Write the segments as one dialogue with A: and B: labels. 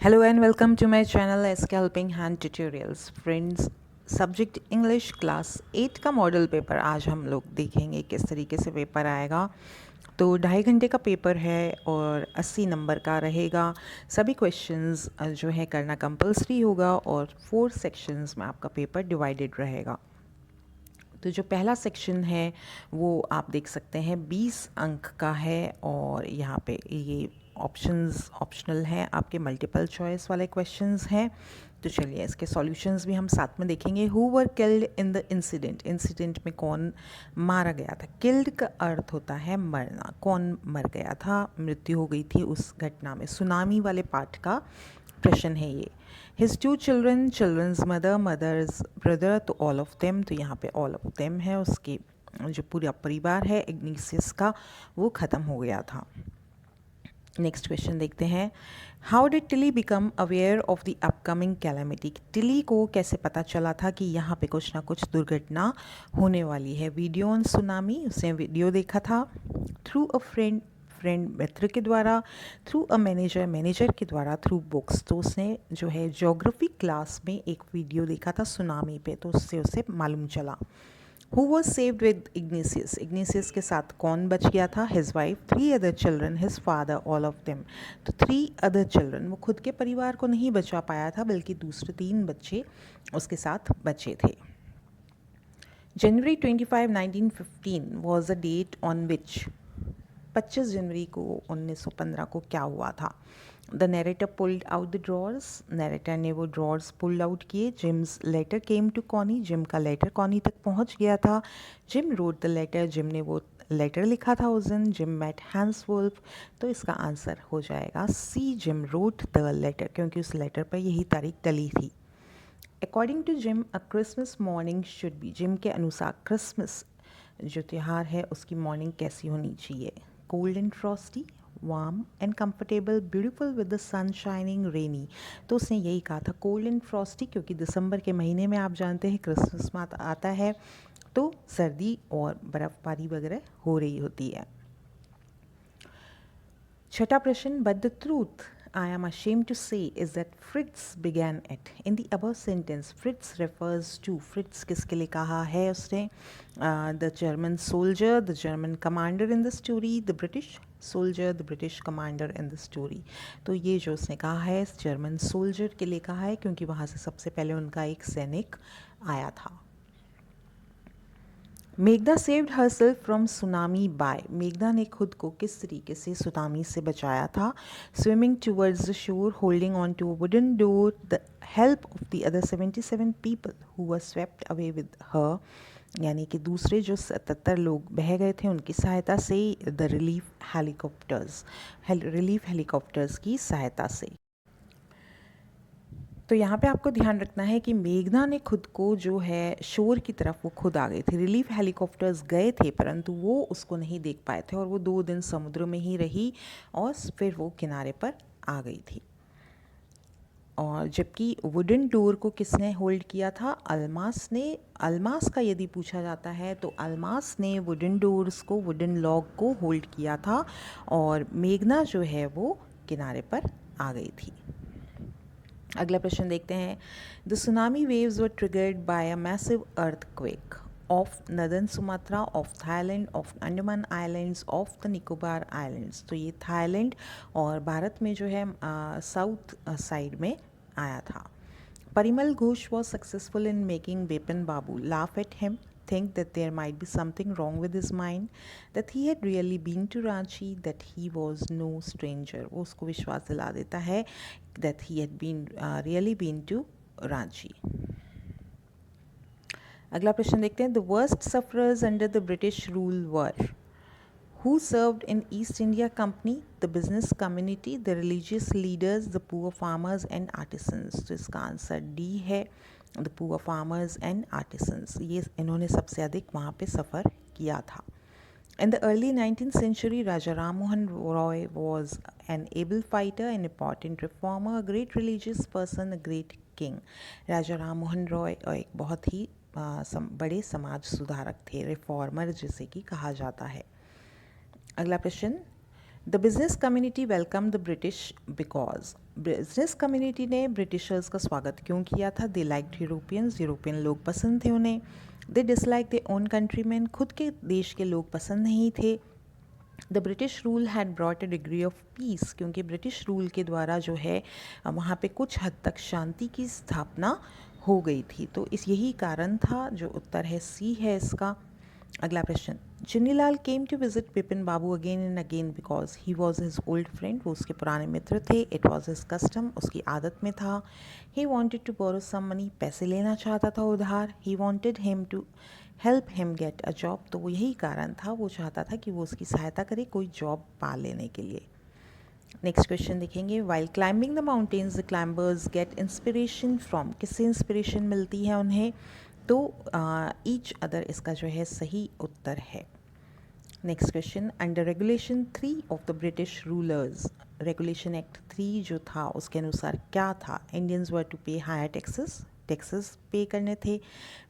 A: Hello and welcome to my channel SK Helping Hand Tutorials. Friends, subject English class 8 का model paper आज हम लोग देखेंगे किस तरीके से पेपर आएगा। तो 2.5 घंटे का पेपर है और 80 नंबर का रहेगा। सभी क्वेश्चंस जो है करना कंपलसरी होगा और 4 सेक्शंस में आपका पेपर डिवाइडेड रहेगा। तो जो पहला सेक्शन है वो आप देख सकते हैं 20 अंक का है और यहाँ पे ये ऑप्शनल हैं, आपके मल्टीपल चॉइस वाले क्वेश्चंस हैं। तो चलिए इसके सॉल्यूशंस भी हम साथ में देखेंगे। Who were killed in the incident में कौन मारा गया था। किल्ड का अर्थ होता है मरना, कौन मर गया था, मृत्यु हो गई थी उस घटना में। सुनामी वाले पार्ट का प्रश्न है ये। His 2 children, children's mother, mother's brother, तो ऑल ऑफ देम, तो यहाँ पे ऑल ऑफ देम है, उसके जो पूरा परिवार है इग्निशियस का वो ख़त्म हो गया था। नेक्स्ट क्वेश्चन देखते हैं। How did Tilly become aware of the upcoming calamity. Tilly को कैसे पता चला था कि यहाँ पे कुछ ना कुछ दुर्घटना होने वाली है। वीडियो ऑन सुनामी, उसने वीडियो देखा था। थ्रू अ फ्रेंड मित्र के द्वारा। थ्रू अ मैनेजर के द्वारा। थ्रू बुक्स, तो उसने जो है ज्योग्राफी क्लास में एक वीडियो देखा था सुनामी पे, तो उससे उसे मालूम चला। Who was saved with Ignatius? इग्नेसियस के साथ कौन बच गया था? His wife, 3 other children, his father, all of them. तो 3 other children, वो खुद के परिवार को नहीं बचा पाया था बल्कि दूसरे 3 बच्चे उसके साथ बचे थे। January 25, 1915 was the date on which 25 जनवरी को 1915 को क्या हुआ था। The narrator pulled out the drawers, narrator ने वो ड्रॉर्स पुल्ड आउट किए। Jim's letter came to Connie, Jim का लेटर कॉनी तक पहुंच गया था। Jim read the letter, Jim ने वो लेटर लिखा था उस दिन। जिम मेट हैंस वुल्फ, तो इसका आंसर हो जाएगा C, Jim read the letter, क्योंकि उस लेटर पर यही तारीख डली थी। According to Jim a Christmas morning should be, Jim के अनुसार क्रिसमस जो त्यौहार है उसकी मॉर्निंग कैसी होनी चाहिए। Cold and frosty, warm and comfortable, beautiful with the sun shining, rainy, तो उसने यही कहा था कोल्ड एंड फ्रॉस्टी, क्योंकि दिसंबर के महीने में आप जानते हैं क्रिसमस आता है तो सर्दी और बर्फ़बारी वगैरह हो रही होती है। छठा प्रश्न, but the truth I am ashamed to say is that Fritz began it. In the above sentence, Fritz refers to, Fritz किसके लिए कहा है उसने? The German soldier, the German commander in the story, the British soldier, the British commander in the story. तो ये जो उसने कहा है जर्मन सोल्जर के लिए कहा है, क्योंकि वहाँ से सबसे पहले उनका एक सैनिक आया था। मेघना saved herself from tsunami bye, मेघना ने खुद को किस तरीके से सुनामी से बचाया था। Swimming towards the shore, holding on to a wooden door, the help of the other 77 people who were swept away with her, यानी कि दूसरे जो 77 लोग बह गए थे उनकी सहायता से। द रिलीफ हेलीकॉप्टर्स की सहायता से। तो यहाँ पे आपको ध्यान रखना है कि मेघना ने खुद को जो है शोर की तरफ वो खुद आ गई थी। रिलीफ हेलीकॉप्टर्स गए थे परंतु वो उसको नहीं देख पाए थे और वो 2 दिन समुद्र में ही रही और फिर वो किनारे पर आ गई थी। और जबकि वुडन डोर को किसने होल्ड किया था? अल्मास ने। अल्मास का यदि पूछा जाता है तो अल्मास ने वुडन डोर्स को, वुडन लॉग को होल्ड किया था और मेघना जो है वो किनारे पर आ गई थी। अगला प्रश्न देखते हैं। The tsunami waves were triggered by a massive earthquake of northern Sumatra, of Thailand, of Andaman islands, of the Nicobar islands, तो ये थाईलैंड और भारत में जो है साउथ साइड में आया था। Parimal Ghosh was successful in making Bipin Babu laugh at him, think that there might be something wrong with his mind, that he had really been to Ranchi, that he was no stranger, वो उसको विश्वास दिला देता है that he had been really been to Ranchi। अगला प्रश्न देखते हैं। The worst sufferers under the British rule were who served in East India Company, the business community, the religious leaders, the poor farmers and artisans, तो इसका answer D है, the poor farmers and artisans, ये इन्होंने सबसे अधिक वहाँ पे सफ़र किया था। In the early 19th century, Raja Ram Mohan Roy was an able fighter, an important reformer, a great religious person, a great king. राजा राम मोहन रॉय एक बहुत ही बड़े समाज सुधारक थे, रिफॉर्मर जिसे कि कहा जाता है। अगला प्रश्न, the business community welcome the British because, business community ने ब्रिटिशर्स का स्वागत क्यों किया था? दे लाइक्ड यूरोपियंस, यूरोपियन लोग पसंद थे उन्हें। दे डिसलाइक दे ओन कंट्रीमैन, खुद के देश के लोग पसंद नहीं थे। The British rule had brought a degree of peace, क्योंकि ब्रिटिश रूल के द्वारा जो है वहाँ पे कुछ हद तक शांति की स्थापना हो गई थी। तो इस यही कारण था, जो उत्तर है सी है इसका। अगला प्रश्न, Chunnilal came to visit Bipin Babu again and again because he was his old friend, वो उसके पुराने मित्र थे। इट वॉज हिज कस्टम, उसकी आदत में था। He wanted to borrow some money, पैसे लेना चाहता था उधार। He wanted him to help him get a job, तो वो यही कारण था, वो चाहता था कि वो उसकी सहायता करे कोई जॉब पा लेने के लिए। नेक्स्ट क्वेश्चन देखेंगे, while climbing the mountains the climbers get inspiration from, किससे इंस्पिरेशन मिलती है उन्हें? तो ईच अदर इसका जो है सही उत्तर है। Next question, under regulation 3 of the British rulers, regulation act 3 जो था उसके अनुसार क्या था? Indians were to pay higher taxes, taxes pay करने थे।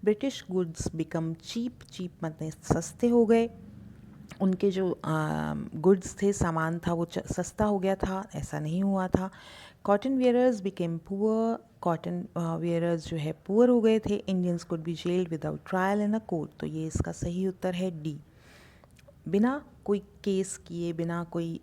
A: British goods become cheap, cheap मतलब सस्ते हो गए। उनके जो गुड्स थे, सामान था, वो सस्ता हो गया था, ऐसा नहीं हुआ था। Cotton wearer's became poor, cotton wearer's जो है पुअर हो गए थे। Indians could be gelled without trial in a court, तो ये इसका सही उत्तर है डी। बिना कोई केस किए, बिना कोई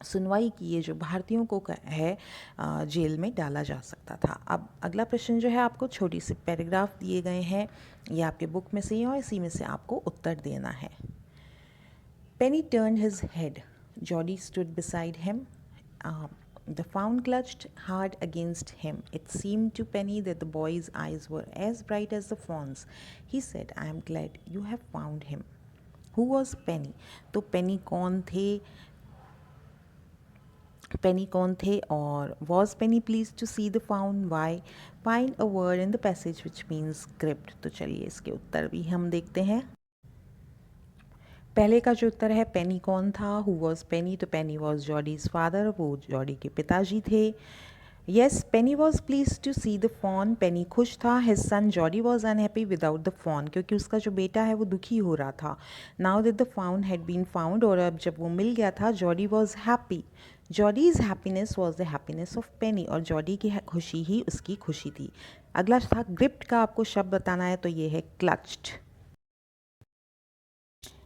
A: सुनवाई किए जो भारतीयों को है जेल में डाला जा सकता था। अब अगला प्रश्न जो है, आपको छोटी सी पैराग्राफ दिए गए हैं, ये आपके बुक में से ही और इसी में से आपको उत्तर देना है। Penny turned his head. Geordie stood beside him. The fawn clutched hard against him. It seemed to Penny that the boy's eyes were as bright as the fawn's. He said, I am glad you have found him. Who was Penny? तो पेनी कौन थे? पेनी कौन थे? और was Penny pleased to see the fawn? Why? Find a word in the passage which means gripped. तो चलिए इसके उत्तर भी हम देखते हैं। पहले का जो उत्तर है, पेनी कौन था? Who was Penny? तो पेनी वॉज जॉडीज फादर, वो जॉडी के पिताजी थे। Yes, Penny was pleased to see the fawn, Penny खुश था। His son Jody was unhappy without the fawn, क्योंकि उसका जो बेटा है वो दुखी हो रहा था। Now that the found had been found, और अब जब वो मिल गया था, Jody was happy. Jody's happiness was the happiness of Penny, और जॉडी की खुशी ही उसकी खुशी थी। अगला था ग्रिप्ट का, आपको शब्द बताना है, तो ये है क्लच्ड।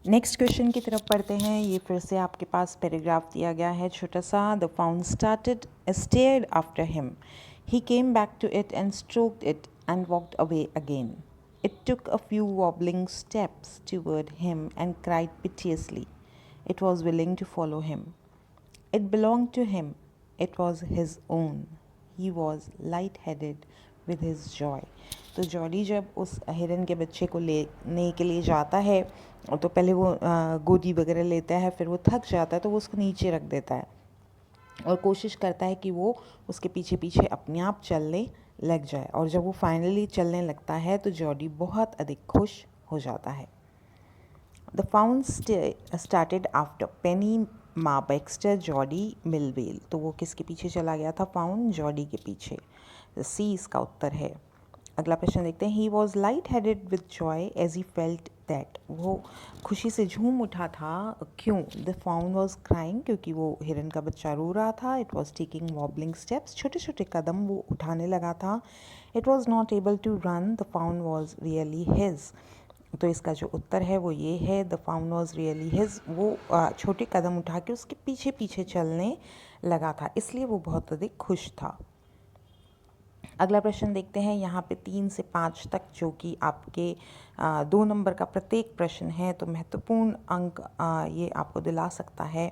A: नेक्स्ट क्वेश्चन की तरफ पढ़ते हैं। ये फिर से आपके पास पैराग्राफ दिया गया है छोटा सा। The found stared after him, he came back to it and stroked it and walked away again. It took a few wobbling steps toward him and cried piteously. It was willing to follow him. It belonged to him. It was his own. He was light-headed with his joy. तो Jordi जब उस हिरन के बच्चे को लेने के लिए जाता है, तो पहले वो गोदी वगैरह लेता है, फिर वो थक जाता है तो वो उसको नीचे रख देता है और कोशिश करता है कि वो उसके पीछे पीछे अपने आप चलने लग जाए। और जब वो फाइनली चलने लगता है तो जॉडी बहुत अधिक खुश हो जाता है। द फाउंड स्टार्टेड आफ्टर पेनी, माँ बैक्स्टर, जॉडी, मिलवेल। तो वो किसके पीछे चला गया था? फाउंड जॉडी के पीछे। सी इसका उत्तर है। अगला प्रश्न देखते हैं। He was light headed with joy as he felt that, वो खुशी से झूम उठा था। क्यों? द फाउंड वॉज क्राइंग, क्योंकि वो हिरन का बच्चा रो रहा था। It was taking wobbling steps, छोटे छोटे कदम वो उठाने लगा था। It was not able to run, the found was really his. तो इसका जो उत्तर है वो ये है, the found was really his, वो छोटे कदम उठा के उसके पीछे पीछे चलने लगा था, इसलिए वो बहुत अधिक खुश था। अगला प्रश्न देखते हैं। यहाँ पे 3 से 5 तक जो कि आपके 2 नंबर का प्रत्येक प्रश्न है, तो महत्वपूर्ण अंक ये आपको दिला सकता है।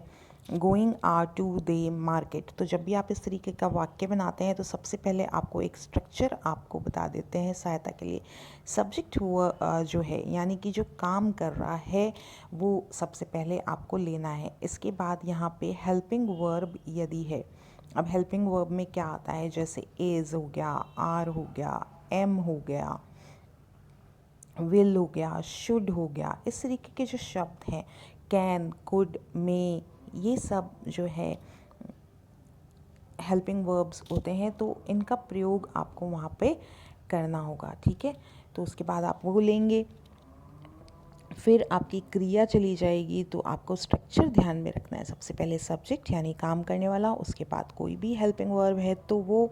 A: Going are to they market, तो जब भी आप इस तरीके का वाक्य बनाते हैं तो सबसे पहले आपको एक स्ट्रक्चर आपको बता देते हैं सहायता के लिए। सब्जेक्ट हुआ जो है, यानी कि जो काम कर रहा है, वो सबसे पहले आपको लेना है। इसके बाद यहाँ पे हेल्पिंग वर्ब यदि है, अब हेल्पिंग वर्ब में क्या आता है, जैसे एज हो गया, आर हो गया, एम हो गया, विल हो गया, शुड हो गया, इस तरीके के जो शब्द हैं, कैन, कुड, मे, ये सब जो है हेल्पिंग वर्ब्स होते हैं, तो इनका प्रयोग आपको वहाँ पे करना होगा। ठीक है, तो उसके बाद आप वो लेंगे। फिर आपकी क्रिया चली जाएगी, तो आपको स्ट्रक्चर ध्यान में रखना है। सबसे पहले सब्जेक्ट यानी काम करने वाला, उसके बाद कोई भी हेल्पिंग वर्ब है तो वो,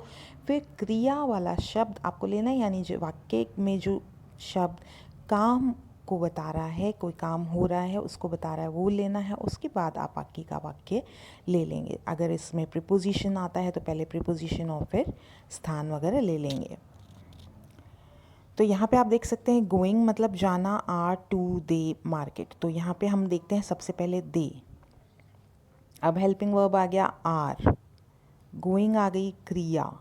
A: फिर क्रिया वाला शब्द आपको लेना है, यानी जो वाक्य में जो शब्द काम को बता रहा है, कोई काम हो रहा है उसको बता रहा है, वो लेना है। उसके बाद आप बाकी का वाक्य ले लेंगे। अगर इसमें प्रीपोजिशन आता है तो पहले प्रीपोजिशन और फिर स्थान वगैरह ले लेंगे। तो यहाँ पे आप देख सकते हैं गोइंग मतलब जाना, आर टू दे मार्केट। तो यहाँ पे हम देखते हैं सबसे पहले दे, अब हेल्पिंग वर्ब आ गया आर, गोइंग आ गई क्रिया।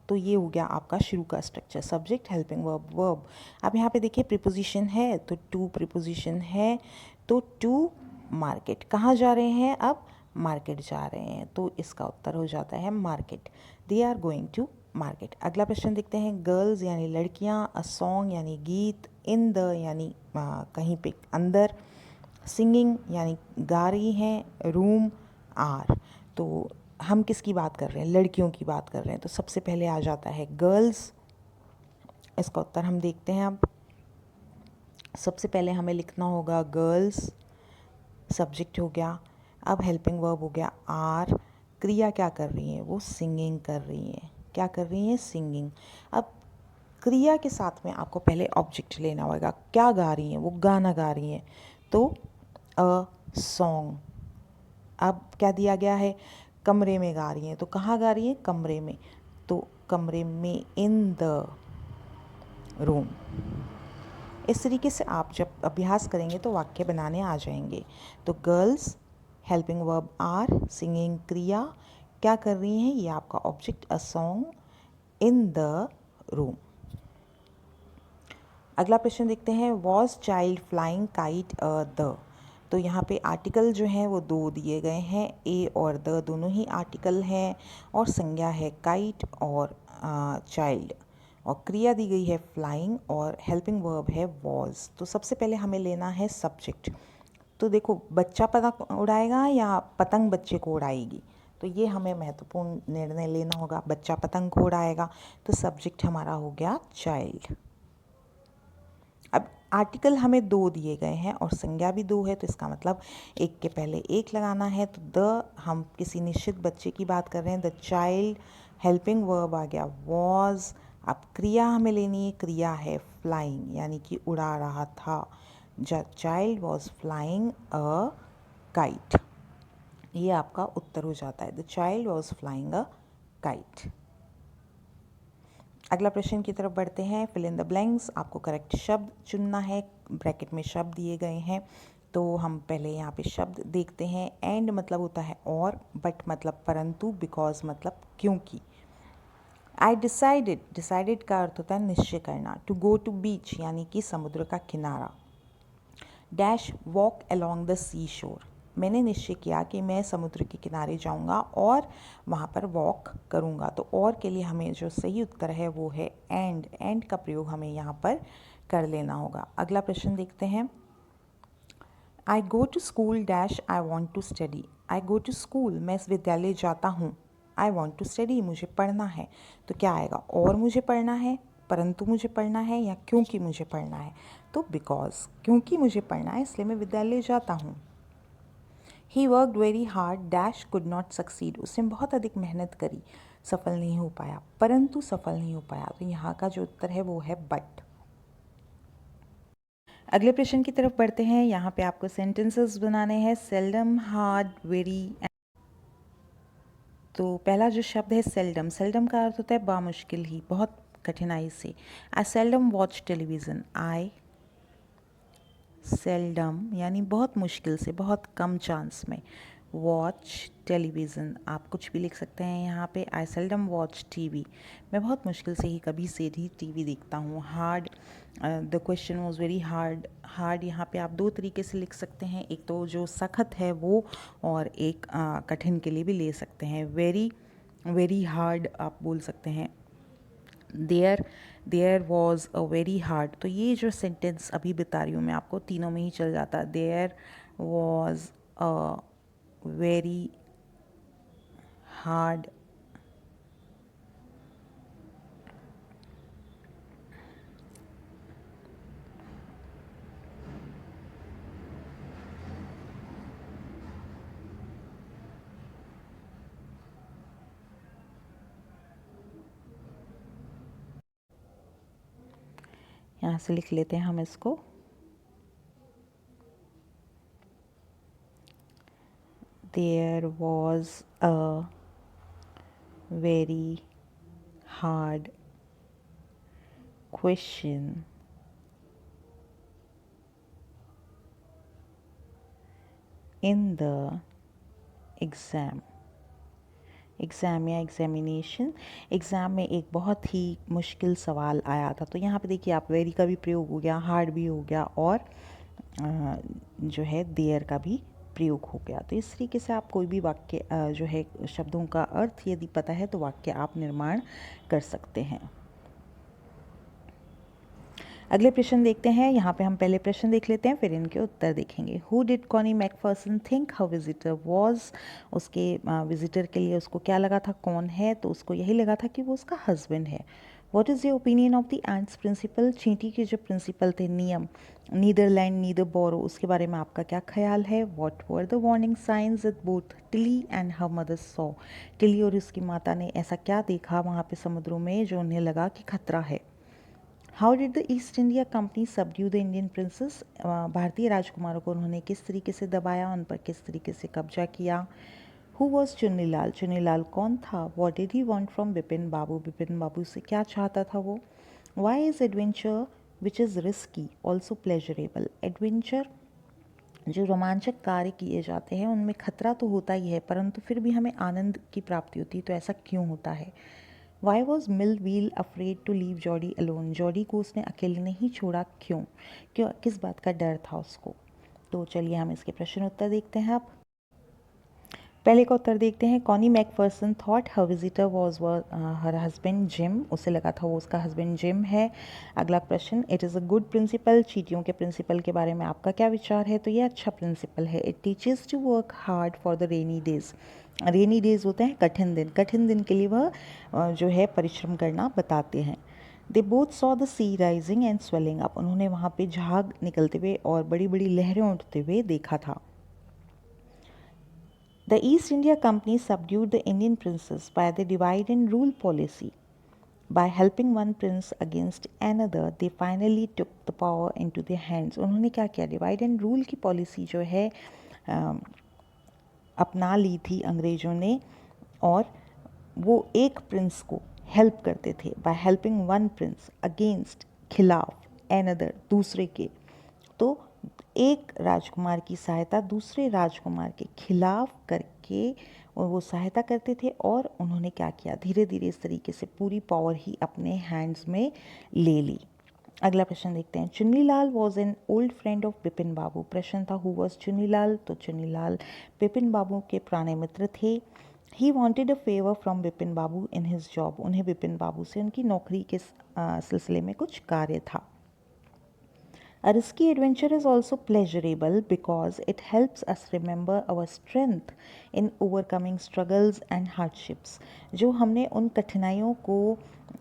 A: तो ये हो गया आपका शुरू का structure, subject helping verb verb. अब यहाँ पे देखिए प्रीपोजिशन है तो टू प्रीपोजिशन है, तो टू मार्केट, कहाँ जा रहे हैं, अब मार्केट जा रहे हैं, तो इसका उत्तर हो जाता है market. They are going to market. अगला प्रश्न देखते हैं, गर्ल्स यानी लड़कियां, अ सॉन्ग यानी गीत, इन द यानी कहीं पे अंदर, सिंगिंग यानी गा रही हैं, रूम, आर। तो हम किसकी बात कर रहे हैं, लड़कियों की बात कर रहे हैं, तो सबसे पहले आ जाता है गर्ल्स। इसका उत्तर हम देखते हैं। अब सबसे पहले हमें लिखना होगा गर्ल्स, सब्जेक्ट हो गया। अब हेल्पिंग वर्ब हो गया आर, क्रिया क्या कर रही हैं, वो सिंगिंग कर रही हैं। क्या कर रही हैं, सिंगिंग। अब क्रिया के साथ में आपको पहले ऑब्जेक्ट लेना होगा, क्या गा रही हैं, वो गाना गा रही हैं, तो अ सॉन्ग। अब क्या दिया गया है, कमरे में गा रही हैं, तो कहाँ गा रही हैं, कमरे में, तो कमरे में, इन द रूम। इस तरीके से आप जब अभ्यास करेंगे तो वाक्य बनाने आ जाएंगे। तो girls, helping verb are, singing क्रिया, क्या कर रही हैं, ये आपका object a song, in the room. अगला प्रश्न देखते हैं, was child flying kite a the. तो यहाँ पे आर्टिकल जो हैं वो दो दिए गए हैं, ए और द दोनों ही आर्टिकल हैं, और संज्ञा है काइट और चाइल्ड, और क्रिया दी गई है फ्लाइंग, और हेल्पिंग वर्ब है वॉज। तो सबसे पहले हमें लेना है सब्जेक्ट। तो देखो, बच्चा पतंग उड़ाएगा या पतंग बच्चे को उड़ाएगी, तो ये हमें महत्वपूर्ण निर्णय लेना होगा। बच्चा पतंग को उड़ाएगा, तो सब्जेक्ट हमारा हो गया चाइल्ड। अब आर्टिकल हमें दो दिए गए हैं और संज्ञा भी दो है, तो इसका मतलब एक के पहले एक लगाना है। तो द, हम किसी निश्चित बच्चे की बात कर रहे हैं, द चाइल्ड, हेल्पिंग वर्ब आ गया वॉज। अब क्रिया हमें लेनी है, क्रिया है फ्लाइंग, यानी कि उड़ा रहा था। The child was flying a kite, ये आपका उत्तर हो जाता है, the child was flying a kite. अगला प्रश्न की तरफ बढ़ते हैं, फिल इन द ब्लैंक्स। आपको करेक्ट शब्द चुनना है, ब्रैकेट में शब्द दिए गए हैं। तो हम पहले यहाँ पे शब्द देखते हैं। एंड मतलब होता है और, बट मतलब परंतु, बिकॉज मतलब क्योंकि। आई डिसाइडेड, डिसाइडेड का अर्थ होता है निश्चय करना। टू गो टू बीच यानी कि समुद्र का किनारा। डैश वॉक अलोंग द सी शोर, मैंने निश्चय किया कि मैं समुद्र के किनारे जाऊंगा और वहाँ पर वॉक करूँगा। तो और के लिए हमें जो सही उत्तर है वो है एंड। एंड का प्रयोग हमें यहाँ पर कर लेना होगा। अगला प्रश्न देखते हैं, I go to school dash I want to study. I go to school, मैं इस विद्यालय जाता हूँ। आई वॉन्ट टू स्टडी, मुझे पढ़ना है। तो क्या आएगा, और मुझे पढ़ना है, परंतु मुझे पढ़ना है, या क्योंकि मुझे पढ़ना है। तो बिकॉज, क्योंकि मुझे पढ़ना है इसलिए मैं विद्यालय जाता हूँ। He worked very hard dash could not succeed, उसने बहुत अधिक मेहनत करी, सफल नहीं हो पाया, परंतु सफल नहीं हो पाया। तो यहाँ का जो उत्तर है वो है बट। अगले प्रश्न की तरफ बढ़ते हैं। यहाँ पे आपको सेंटेंसेस बनाने हैं, सेल्डम, हार्ड, वेरी। तो पहला जो शब्द है सेल्डम, सेल्डम का अर्थ होता है बामुश्किल ही, बहुत कठिनाई से। आई सेल्डम वॉच टेलीविज़न। आई सेल्डम यानी बहुत मुश्किल से, बहुत कम चांस में। वॉच टेलीविज़न, आप कुछ भी लिख सकते हैं यहाँ पे। आई सेल्डम वॉच टीवी, मैं बहुत मुश्किल से ही कभी से ही टीवी देखता हूँ। Hard, the question was very hard. Hard यहाँ पे आप दो तरीके से लिख सकते हैं, एक तो जो सख्त है वो, और एक कठिन के लिए भी ले सकते हैं। वेरी, वेरी हार्ड आप बोल सकते हैं। There was a very hard, तो ये जो सेंटेंस अभी बता रही हूँ मैं आपको, तीनों में ही चल जाता है। There was a very hard यहाँ से लिख लेते हैं हम इसको। There was a very hard question in the exam। Exam या एग्जामिनेशन, एग्ज़ाम में एक बहुत ही मुश्किल सवाल आया था। तो यहाँ पे देखिए आप वेरी का भी प्रयोग हो गया, हार्ड भी हो गया और जो है देयर का भी प्रयोग हो गया। तो इस तरीके से आप कोई भी वाक्य जो है शब्दों का अर्थ यदि पता है तो वाक्य आप निर्माण कर सकते हैं। अगले प्रश्न देखते हैं। यहाँ पे हम पहले प्रश्न देख लेते हैं, फिर इनके उत्तर देखेंगे। Who did Connie Macpherson think her visitor was. उसके विजिटर के लिए उसको क्या लगा था, कौन है, तो उसको यही लगा था कि वो उसका हस्बैंड है। What is the opinion of the ants principle. चींटी के जो प्रिंसिपल थे, नियम, नीदरलैंड नीदर बोरो, उसके बारे में आपका क्या ख्याल है। What were the warning science that both Tilly and her mother saw. Tilly और उसकी माता ने ऐसा क्या देखा वहाँ पे समुद्रों में जो उन्हें लगा कि खतरा है। How did the east India company subdue the Indian princess. भारतीय राजकुमारों को उन्होंने किस तरीके से दबाया, उन पर किस तरीके से कब्जा किया। हु वॉज चुन्नीलाल, चुन्नीलाल कौन था। What did he want from Bipin Babu, Bipin Babu से क्या चाहता था वो। Why is adventure which is risky also pleasurable. Adventure जो रोमांचक कार्य किए जाते हैं उनमें खतरा तो होता ही है, परंतु फिर भी हमें आनंद की प्राप्ति होती है, तो ऐसा क्यों होता है। Why was Millwheel afraid to leave Jody alone. Jody को उसने अकेले नहीं छोड़ा, क्यों, क्यों, किस बात का डर था उसको। तो चलिए हम इसके प्रश्न उत्तर देखते हैं। अब पहले का उत्तर देखते हैं। Connie Macpherson thought her visitor was her husband gym. उसे लगा था वो उसका हस्बैंड जिम है। अगला प्रश्न, it is a good principle. चींटियों के प्रिंसिपल के बारे में आपका क्या विचार है। तो ये अच्छा प्रिंसिपल है। It teaches to work hard for the rainy days. Rainy days होते हैं कठिन दिन, कठिन दिन के लिए वह जो है परिश्रम करना बताते हैं। They both saw the sea rising and swelling up. उन्होंने वहाँ पे झाग निकलते हुए और बड़ी बड़ी लहरें उठते हुए देखा था। The East India Company subdued the Indian princes by the divide and rule policy. By helping one prince against another, they finally took the power into their hands. उन्होंने क्या किया, डिवाइड एंड रूल की policy जो है अपना ली थी अंग्रेज़ों ने, और वो एक प्रिंस को हेल्प करते थे। By helping one Prince against, खिलाफ, एनदर दूसरे के, तो एक राजकुमार की सहायता दूसरे राजकुमार के खिलाफ करके और वो सहायता करते थे। और उन्होंने क्या किया, धीरे धीरे इस तरीके से पूरी पावर ही अपने हैंड्स में ले ली। अगला प्रश्न देखते हैं। Chunnilal was an old friend of Bipin Babu. प्रश्न था हु वॉज चुन्नीलाल। तो चुन्नीलाल बिपिन बाबू के पुराने मित्र थे। He wanted a favour from Bipin Babu in his job. उन्हें बिपिन बाबू से उनकी नौकरी के सिलसिले में कुछ कार्य था। A risky adventure is also pleasurable because it helps us remember our strength in overcoming struggles and hardships. जो हमने उन कठिनाइयों को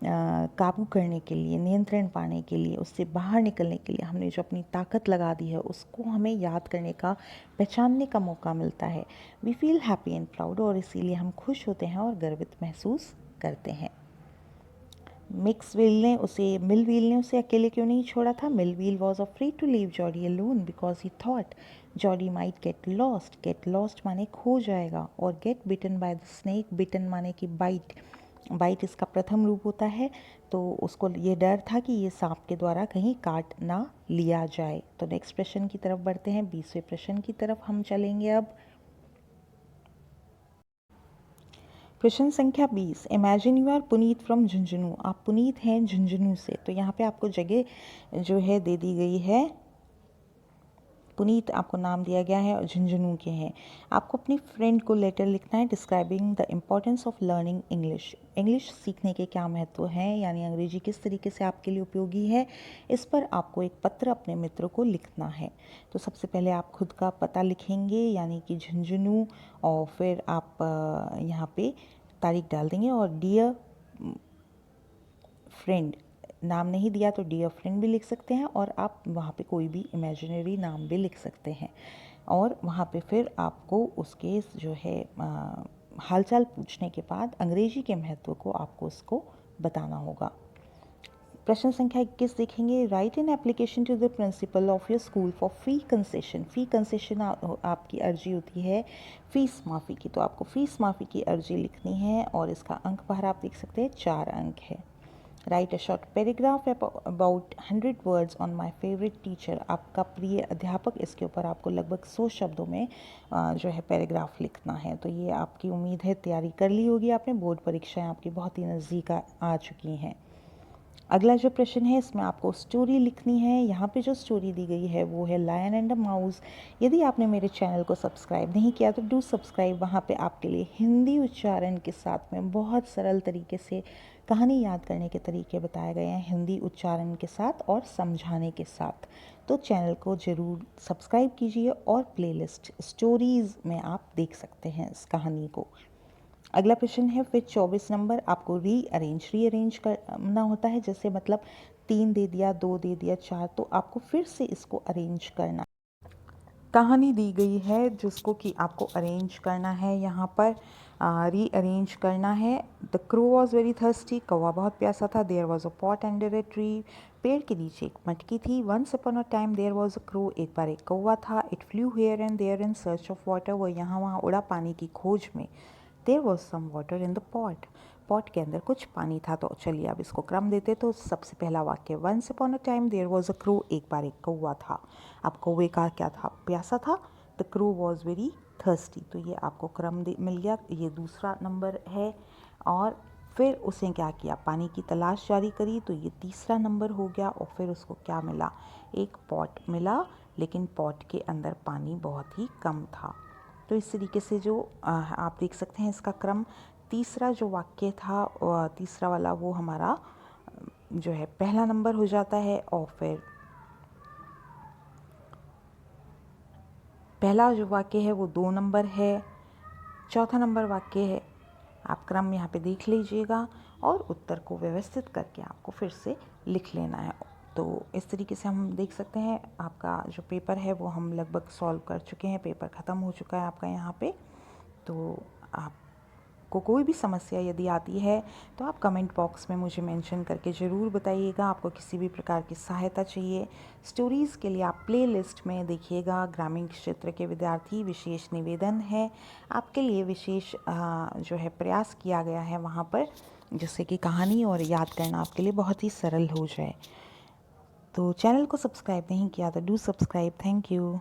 A: काबू करने के लिए, नियंत्रण पाने के लिए, उससे बाहर निकलने के लिए हमने जो अपनी ताकत लगा दी है उसको हमें याद करने का, पहचानने का मौका मिलता है। We feel happy and proud, और इसीलिए हम खुश होते हैं और गर्वित महसूस करते हैं। मिलवील ने उसे अकेले क्यों नहीं छोड़ा था। Millwheel was afraid to leave Jody alone because he thought Jody might get lost. Get lost माने खो जाएगा, और get bitten by the snake, bitten माने कि बाइट, बाइट इसका प्रथम रूप होता है। तो उसको ये डर था कि ये सांप के द्वारा कहीं काट ना लिया जाए। तो नेक्स्ट प्रश्न की तरफ बढ़ते हैं। 20वें प्रश्न की तरफ हम चलेंगे अब। प्रश्न संख्या 20। Imagine you are Puneet from Jhunjhunu. आप पुनीत हैं झुंझुनू से। तो यहाँ पे आपको जगह जो है दे दी गई है, पुनीत आपको नाम दिया गया है और झुंझुनू के हैं। आपको अपनी फ्रेंड को लेटर लिखना है describing the importance of learning English. English सीखने के क्या महत्व हैं, यानी अंग्रेजी किस तरीके से आपके लिए उपयोगी है, इस पर आपको एक पत्र अपने मित्र को लिखना है। तो सबसे पहले आप खुद का पता लिखेंगे, यानी कि झुंझुनू, और फिर आप यहाँ पे तारीख डाल देंगे, और डियर फ्रेंड, नाम नहीं दिया तो डियर फ्रेंड भी लिख सकते हैं, और आप वहाँ पे कोई भी इमेजिनरी नाम भी लिख सकते हैं। और वहाँ पे फिर आपको उसके जो है हालचाल पूछने के बाद अंग्रेजी के महत्व को आपको उसको बताना होगा। प्रश्न संख्या 21 देखेंगे। Write an application to the principal of your school for fee concession. Fee concession आपकी अर्जी होती है फ़ीस माफ़ी की, तो आपको फ़ीस माफ़ी की अर्जी लिखनी है और इसका अंक बाहर आप देख सकते हैं 4 अंक है। Right a short paragraph about 100 words on my favourite teacher. आपका प्रिय अध्यापक, इसके ऊपर आपको लगभग 100 शब्दों में जो है पैराग्राफ लिखना है। तो ये आपकी उम्मीद है तैयारी कर ली होगी आपने, बोर्ड परीक्षाएं आपकी बहुत ही नज़दीक आ चुकी हैं। अगला जो प्रश्न है इसमें आपको स्टोरी लिखनी है। यहाँ पे जो स्टोरी दी गई है वो है लायन एंड द माउस। यदि आपने मेरे चैनल को सब्सक्राइब नहीं किया तो डू सब्सक्राइब। वहाँ पे आपके लिए हिंदी उच्चारण के साथ में बहुत सरल तरीके से कहानी याद करने के तरीके बताए गए हैं, हिंदी उच्चारण के साथ और समझाने के साथ। तो चैनल को ज़रूर सब्सक्राइब कीजिए और प्लेलिस्ट स्टोरीज़ में आप देख सकते हैं इस कहानी को। अगला प्रश्न है फिर 24 नंबर। आपको रीअरेंज करना होता है, जैसे मतलब 3 दे दिया, 2 दे दिया, 4, तो आपको फिर से इसको अरेंज करना। कहानी दी गई है जिसको कि आपको अरेंज करना है, यहाँ पर रीअरेंज करना है। The crow was very thirsty. कौवा बहुत प्यासा था। There was a pot under a tree. पेड़ के नीचे एक मटकी थी। Once upon a time there was a crow. एक बार एक कौवा था। It flew here and there in search of water. वो यहाँ वहाँ उड़ा पानी की खोज में। There was some water in the pot. Pot के अंदर कुछ पानी था। तो चलिए अब इसको क्रम देते। तो सबसे पहला वाक्य, once upon a time there was a crow. एक बार एक कौवा था। अब कौवे का क्या था? प्यासा था। The crow was very thirsty. तो ये आपको क्रम मिल गया, ये दूसरा नंबर है। और फिर उसने क्या किया? पानी की तलाश जारी करी, तो ये तीसरा नंबर हो गया। और फिर उसको क्या मिला? एक पॉट मिला, लेकिन पॉट के अंदर पानी बहुत ही कम था। तो इस तरीके से जो आप देख सकते हैं इसका क्रम। तीसरा जो वाक्य था तीसरा वाला, वो हमारा जो है पहला नंबर हो जाता है। और फिर पहला जो वाक्य है वो 2 नंबर है। चौथा नंबर वाक्य है। आप क्रम यहाँ पे देख लीजिएगा और उत्तर को व्यवस्थित करके आपको फिर से लिख लेना है। तो इस तरीके से हम देख सकते हैं आपका जो पेपर है वो हम लगभग सॉल्व कर चुके हैं। पेपर ख़त्म हो चुका है आपका यहाँ पे। तो आपको कोई भी समस्या यदि आती है तो आप कमेंट बॉक्स में मुझे मेंशन करके ज़रूर बताइएगा। आपको किसी भी प्रकार की सहायता चाहिए स्टोरीज़ के लिए आप प्लेलिस्ट में देखिएगा। ग्रामीण क्षेत्र के विद्यार्थी विशेष निवेदन है आपके लिए, विशेष जो है प्रयास किया गया है वहाँ पर, जिससे कि कहानी और याद करना आपके लिए बहुत ही सरल हो जाए। तो चैनल को सब्सक्राइब नहीं किया तो डू सब्सक्राइब। Thank you.